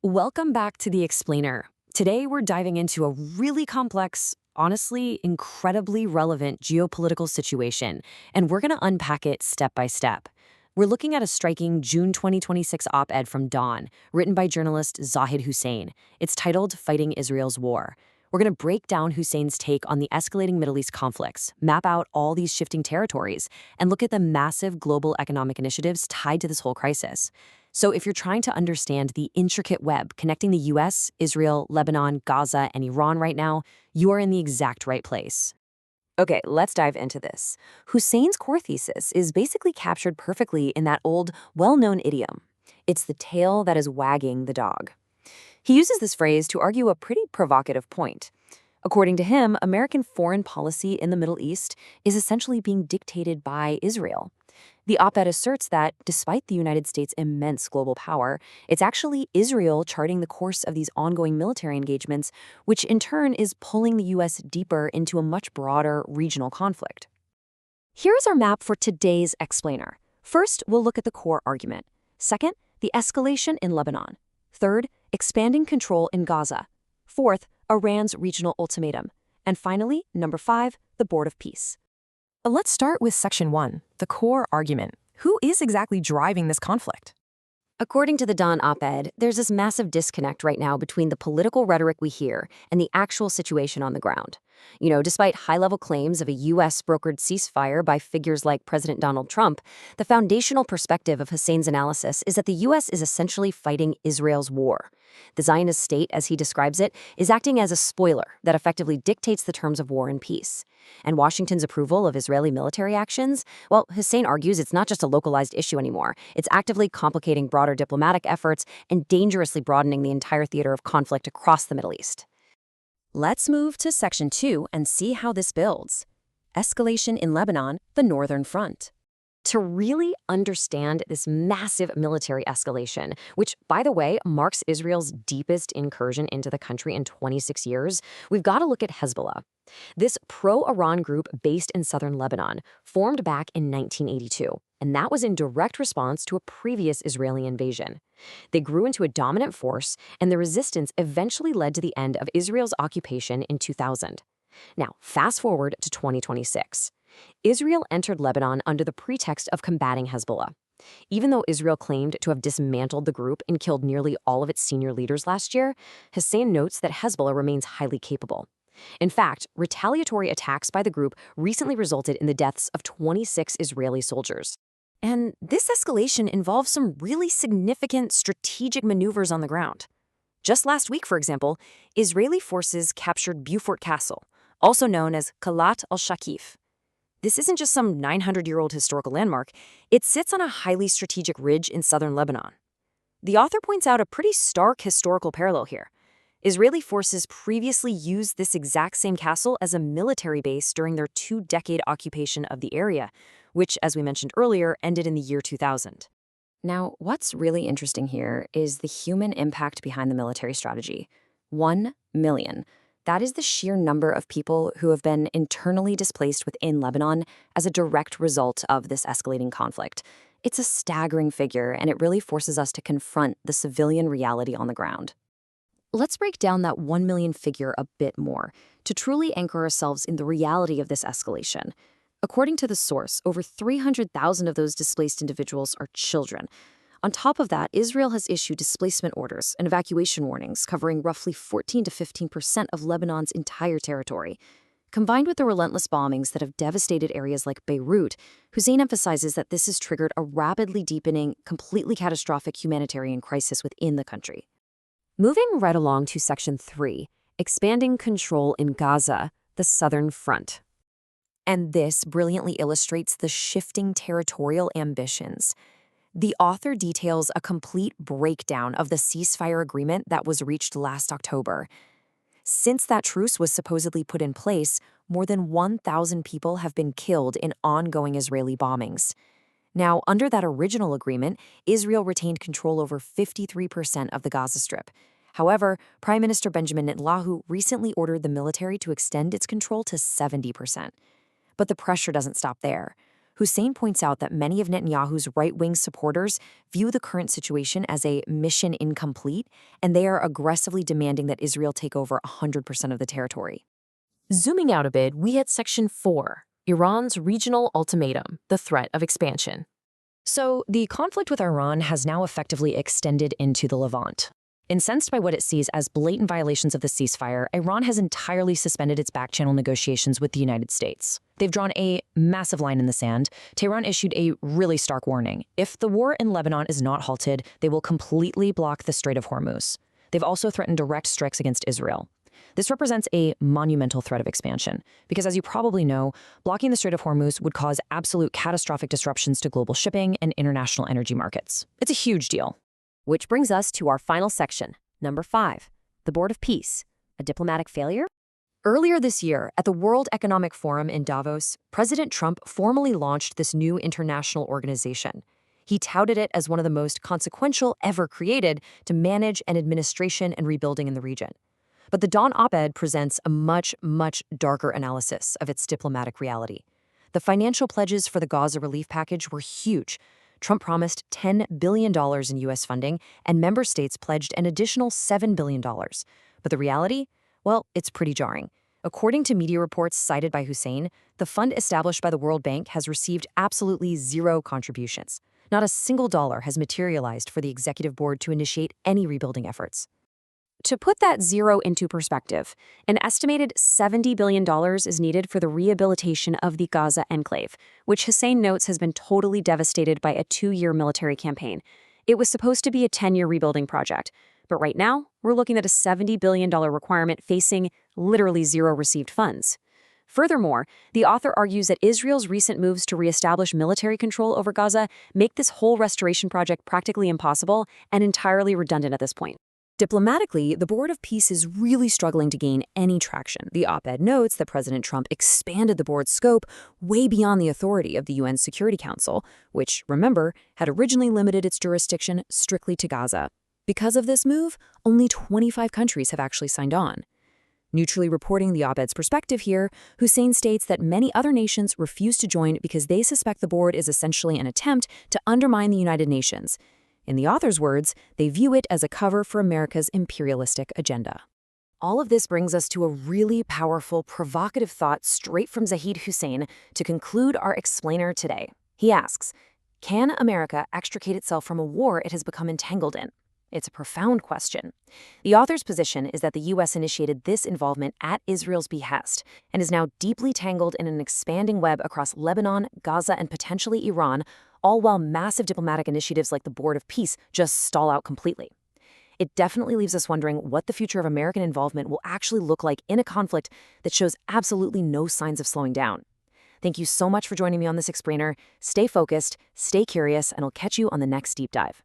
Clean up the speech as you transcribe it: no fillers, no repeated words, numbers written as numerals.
Welcome back to The Explainer. Today we're diving into a really complex, honestly, incredibly relevant geopolitical situation, and we're going to unpack it step by step. We're looking at a striking June 2026 op-ed from Dawn, written by journalist Zahid Hussein. It's titled Fighting Israel's War. We're going to break down Hussein's take on the escalating Middle East conflicts, map out all these shifting territories, and look at the massive global economic initiatives tied to this whole crisis. So if you're trying to understand the intricate web connecting the US, Israel, Lebanon, Gaza, and Iran right now, you are in the exact right place. Okay, let's dive into this. Hussein's core thesis is basically captured perfectly in that old, well-known idiom. It's the tail that is wagging the dog. He uses this phrase to argue a pretty provocative point. According to him, American foreign policy in the Middle East is essentially being dictated by Israel. The op-ed asserts that, despite the United States' immense global power, it's actually Israel charting the course of these ongoing military engagements, which in turn is pulling the U.S. deeper into a much broader regional conflict. Here's our map for today's explainer. First, we'll look at the core argument. Second, the escalation in Lebanon. Third, expanding control in Gaza. Fourth, Iran's regional ultimatum. And finally, number 5, the Board of Peace. Let's start with Section 1, the core argument. Who is exactly driving this conflict? According to the Dawn op-ed, there's this massive disconnect right now between the political rhetoric we hear and the actual situation on the ground. Despite high-level claims of a U.S.-brokered ceasefire by figures like President Donald Trump, the foundational perspective of Hussein's analysis is that the U.S. is essentially fighting Israel's war. The Zionist state, as he describes it, is acting as a spoiler that effectively dictates the terms of war and peace. And Washington's approval of Israeli military actions? Well, Hussein argues it's not just a localized issue anymore. It's actively complicating broader diplomatic efforts and dangerously broadening the entire theater of conflict across the Middle East. Let's move to Section 2 and see how this builds. Escalation in Lebanon, the Northern Front. To really understand this massive military escalation, which, by the way, marks Israel's deepest incursion into the country in 26 years, we've got to look at Hezbollah. This pro-Iran group based in southern Lebanon formed back in 1982, and that was in direct response to a previous Israeli invasion. They grew into a dominant force, and the resistance eventually led to the end of Israel's occupation in 2000. Now, fast forward to 2026. Israel entered Lebanon under the pretext of combating Hezbollah. Even though Israel claimed to have dismantled the group and killed nearly all of its senior leaders last year, Hussein notes that Hezbollah remains highly capable. In fact, retaliatory attacks by the group recently resulted in the deaths of 26 Israeli soldiers. And this escalation involves some really significant strategic maneuvers on the ground. Just last week, for example, Israeli forces captured Beaufort Castle, also known as Kalat al-Shakif. This isn't just some 900-year-old historical landmark. It sits on a highly strategic ridge in southern Lebanon. The author points out a pretty stark historical parallel here. Israeli forces previously used this exact same castle as a military base during their 2-decade occupation of the area, which, as we mentioned earlier, ended in the year 2000. Now, what's really interesting here is the human impact behind the military strategy. 1 million. That is the sheer number of people who have been internally displaced within Lebanon as a direct result of this escalating conflict. It's a staggering figure, and it really forces us to confront the civilian reality on the ground. Let's break down that 1 million figure a bit more to truly anchor ourselves in the reality of this escalation. According to the source, over 300,000 of those displaced individuals are children. On top of that, Israel has issued displacement orders and evacuation warnings covering roughly 14 to 15% of Lebanon's entire territory. Combined with the relentless bombings that have devastated areas like Beirut, Hussein emphasizes that this has triggered a rapidly deepening, completely catastrophic humanitarian crisis within the country. Moving right along to Section 3, expanding control in Gaza, the Southern Front. And this brilliantly illustrates the shifting territorial ambitions. The author details a complete breakdown of the ceasefire agreement that was reached last October. Since that truce was supposedly put in place, more than 1,000 people have been killed in ongoing Israeli bombings. Now, under that original agreement, Israel retained control over 53% of the Gaza Strip. However, Prime Minister Benjamin Netanyahu recently ordered the military to extend its control to 70%. But the pressure doesn't stop there. Hussein points out that many of Netanyahu's right-wing supporters view the current situation as a mission incomplete, and they are aggressively demanding that Israel take over 100% of the territory. Zooming out a bit, we hit Section 4, Iran's regional ultimatum, the threat of expansion. So, the conflict with Iran has now effectively extended into the Levant. Incensed by what it sees as blatant violations of the ceasefire, Iran has entirely suspended its back-channel negotiations with the United States. They've drawn a massive line in the sand. Tehran issued a really stark warning. If the war in Lebanon is not halted, they will completely block the Strait of Hormuz. They've also threatened direct strikes against Israel. This represents a monumental threat of expansion, because as you probably know, blocking the Strait of Hormuz would cause absolute catastrophic disruptions to global shipping and international energy markets. It's a huge deal. Which brings us to our final section, number 5, the Board of Peace, a diplomatic failure? Earlier this year, at the World Economic Forum in Davos, President Trump formally launched this new international organization. He touted it as one of the most consequential ever created to manage an administration and rebuilding in the region. But the Dawn op-ed presents a much, much darker analysis of its diplomatic reality. The financial pledges for the Gaza relief package were huge. Trump promised $10 billion in U.S. funding, and member states pledged an additional $7 billion. But the reality? Well, it's pretty jarring. According to media reports cited by Hussein, the fund established by the World Bank has received absolutely zero contributions. Not a single dollar has materialized for the executive board to initiate any rebuilding efforts. To put that zero into perspective, an estimated $70 billion is needed for the rehabilitation of the Gaza enclave, which Hussein notes has been totally devastated by a 2-year military campaign. It was supposed to be a 10-year rebuilding project, but right now, we're looking at a $70 billion requirement facing literally zero received funds. Furthermore, the author argues that Israel's recent moves to reestablish military control over Gaza make this whole restoration project practically impossible and entirely redundant at this point. Diplomatically, the Board of Peace is really struggling to gain any traction. The op-ed notes that President Trump expanded the board's scope way beyond the authority of the UN Security Council, which, remember, had originally limited its jurisdiction strictly to Gaza. Because of this move, only 25 countries have actually signed on. Neutrally reporting the op-ed's perspective here, Hussein states that many other nations refuse to join because they suspect the board is essentially an attempt to undermine the United Nations. In the author's words, they view it as a cover for America's imperialistic agenda. All of this brings us to a really powerful, provocative thought straight from Zahid Hussein to conclude our explainer today. He asks, can America extricate itself from a war it has become entangled in? It's a profound question. The author's position is that the U.S. initiated this involvement at Israel's behest and is now deeply tangled in an expanding web across Lebanon, Gaza, and potentially Iran, all while massive diplomatic initiatives like the Board of Peace just stall out completely. It definitely leaves us wondering what the future of American involvement will actually look like in a conflict that shows absolutely no signs of slowing down. Thank you so much for joining me on this explainer. Stay focused, stay curious, and I'll catch you on the next deep dive.